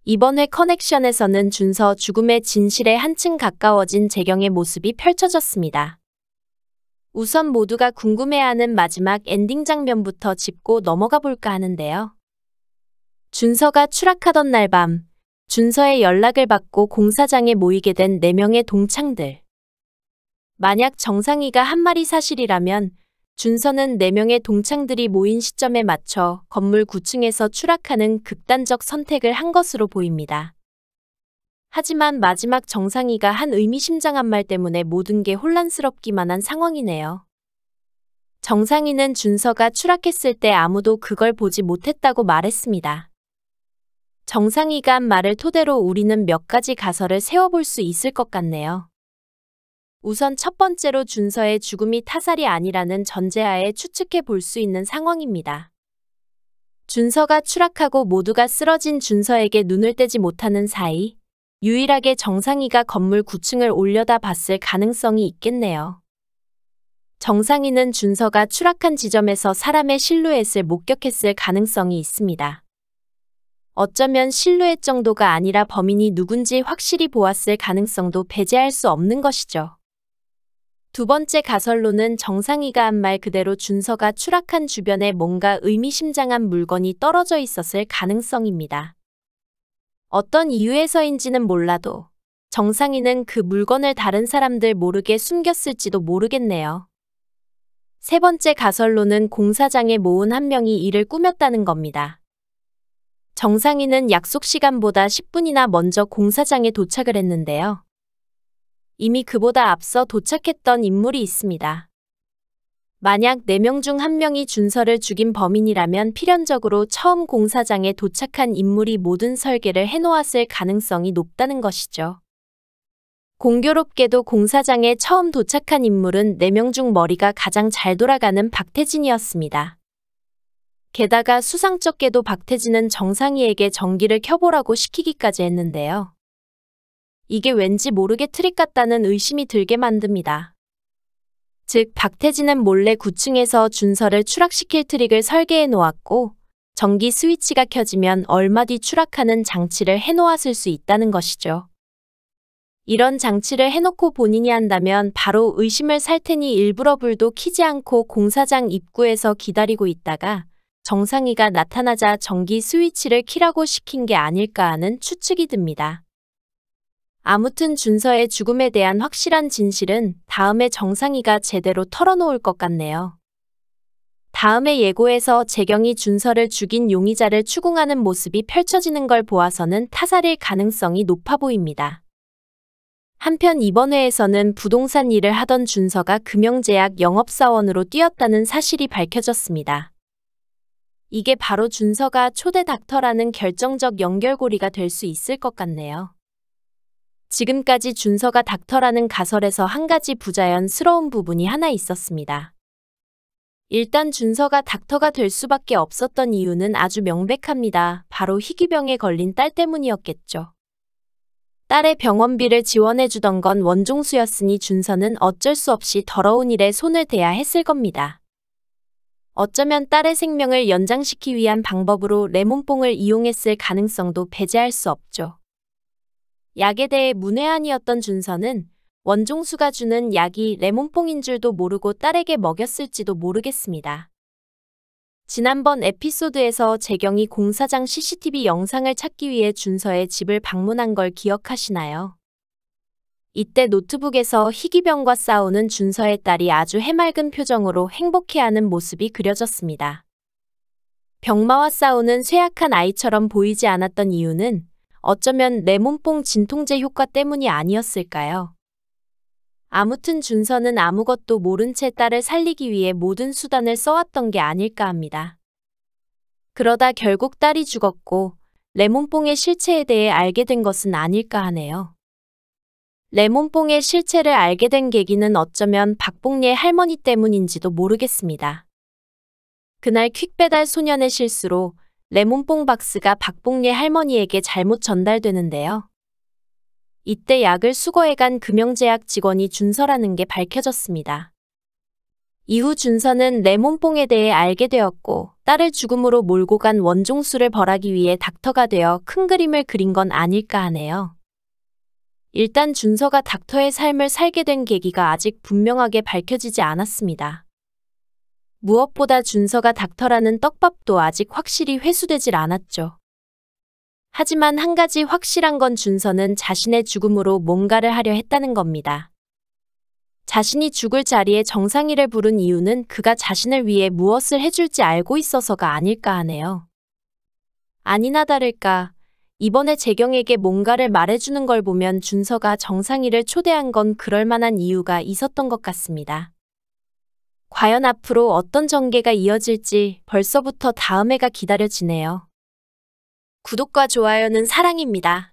이번 회 커넥션에서는 준서 죽음의 진실에 한층 가까워진 재경의 모습이 펼쳐졌습니다. 우선 모두가 궁금해하는 마지막 엔딩 장면부터 짚고 넘어가 볼까 하는데요. 준서가 추락하던 날 밤, 준서의 연락을 받고 공사장에 모이게 된 4명의 동창들. 만약 정상이가 한 말이 사실이라면 준서는 4명의 동창들이 모인 시점에 맞춰 건물 9층에서 추락하는 극단적 선택을 한 것으로 보입니다. 하지만 마지막 정상이가 한 의미심장한 말 때문에 모든 게 혼란스럽기만 한 상황이네요. 정상이는 준서가 추락했을 때 아무도 그걸 보지 못했다고 말했습니다. 정상이가 한 말을 토대로 우리는 몇 가지 가설을 세워볼 수 있을 것 같네요. 우선 첫 번째로 준서의 죽음이 타살이 아니라는 전제하에 추측해 볼 수 있는 상황입니다. 준서가 추락하고 모두가 쓰러진 준서에게 눈을 떼지 못하는 사이 유일하게 정상이가 건물 9층을 올려다 봤을 가능성이 있겠네요. 정상이는 준서가 추락한 지점에서 사람의 실루엣을 목격했을 가능성이 있습니다. 어쩌면 실루엣 정도가 아니라 범인이 누군지 확실히 보았을 가능성도 배제할 수 없는 것이죠. 두 번째 가설로는 정상이가 한 말 그대로 준서가 추락한 주변에 뭔가 의미심장한 물건이 떨어져 있었을 가능성입니다. 어떤 이유에서인지는 몰라도 정상이는 그 물건을 다른 사람들 모르게 숨겼을지도 모르겠네요. 세 번째 가설로는 공사장에 모은 한 명이 이를 꾸몄다는 겁니다. 정상이는 약속 시간보다 10분이나 먼저 공사장에 도착을 했는데요. 이미 그보다 앞서 도착했던 인물이 있습니다. 만약 4명 중 1명이 준서를 죽인 범인이라면 필연적으로 처음 공사장에 도착한 인물이 모든 설계를 해놓았을 가능성이 높다는 것이죠. 공교롭게도 공사장에 처음 도착한 인물은 4명 중 머리가 가장 잘 돌아가는 박태진이었습니다. 게다가 수상쩍게도 박태진은 정상이에게 전기를 켜보라고 시키기까지 했는데요. 이게 왠지 모르게 트릭 같다는 의심이 들게 만듭니다. 즉, 박태진은 몰래 9층에서 준서를 추락시킬 트릭을 설계해 놓았고 전기 스위치가 켜지면 얼마 뒤 추락하는 장치를 해놓았을 수 있다는 것이죠. 이런 장치를 해놓고 본인이 한다면 바로 의심을 살 테니 일부러 불도 켜지 않고 공사장 입구에서 기다리고 있다가 정상이가 나타나자 전기 스위치를 켜라고 시킨 게 아닐까 하는 추측이 듭니다. 아무튼 준서의 죽음에 대한 확실한 진실은 다음에 정상이가 제대로 털어놓을 것 같네요. 다음에 예고에서 재경이 준서를 죽인 용의자를 추궁하는 모습이 펼쳐지는 걸 보아서는 타살일 가능성이 높아 보입니다. 한편 이번 회에서는 부동산 일을 하던 준서가 금형제약 영업사원으로 뛰었다는 사실이 밝혀졌습니다. 이게 바로 준서가 초대 닥터라는 결정적 연결고리가 될 수 있을 것 같네요. 지금까지 준서가 닥터라는 가설에서 한 가지 부자연스러운 부분이 하나 있었습니다. 일단 준서가 닥터가 될 수밖에 없었던 이유는 아주 명백합니다. 바로 희귀병에 걸린 딸 때문이었겠죠. 딸의 병원비를 지원해주던 건 원종수였으니 준서는 어쩔 수 없이 더러운 일에 손을 대야 했을 겁니다. 어쩌면 딸의 생명을 연장시키기 위한 방법으로 레몬뽕을 이용했을 가능성도 배제할 수 없죠. 약에 대해 문외한이었던 준서는 원종수가 주는 약이 레몬뽕인 줄도 모르고 딸에게 먹였을지도 모르겠습니다. 지난번 에피소드에서 재경이 공사장 CCTV 영상을 찾기 위해 준서의 집을 방문한 걸 기억하시나요? 이때 노트북에서 희귀병과 싸우는 준서의 딸이 아주 해맑은 표정으로 행복해하는 모습이 그려졌습니다. 병마와 싸우는 쇠약한 아이처럼 보이지 않았던 이유는 어쩌면 레몬뽕 진통제 효과 때문이 아니었을까요? 아무튼 준서는 아무것도 모른 채 딸을 살리기 위해 모든 수단을 써왔던 게 아닐까 합니다. 그러다 결국 딸이 죽었고 레몬뽕의 실체에 대해 알게 된 것은 아닐까 하네요. 레몬뽕의 실체를 알게 된 계기는 어쩌면 박봉리의 할머니 때문인지도 모르겠습니다. 그날 퀵배달 소년의 실수로 레몬뽕 박스가 박봉리의 할머니에게 잘못 전달되는데요. 이때 약을 수거해간 금형제약 직원이 준서라는 게 밝혀졌습니다. 이후 준서는 레몬뽕에 대해 알게 되었고 딸을 죽음으로 몰고 간 원종수를 벌하기 위해 닥터가 되어 큰 그림을 그린 건 아닐까 하네요. 일단 준서가 닥터의 삶을 살게 된 계기가 아직 분명하게 밝혀지지 않았습니다. 무엇보다 준서가 닥터라는 떡밥도 아직 확실히 회수되질 않았죠. 하지만 한 가지 확실한 건 준서는 자신의 죽음으로 뭔가를 하려 했다는 겁니다. 자신이 죽을 자리에 정상이를 부른 이유는 그가 자신을 위해 무엇을 해줄지 알고 있어서가 아닐까 하네요. 아니나 다를까 이번에 재경에게 뭔가를 말해주는 걸 보면 준서가 정상이를 초대한 건 그럴 만한 이유가 있었던 것 같습니다. 과연 앞으로 어떤 전개가 이어질지 벌써부터 다음 회가 기다려지네요. 구독과 좋아요는 사랑입니다.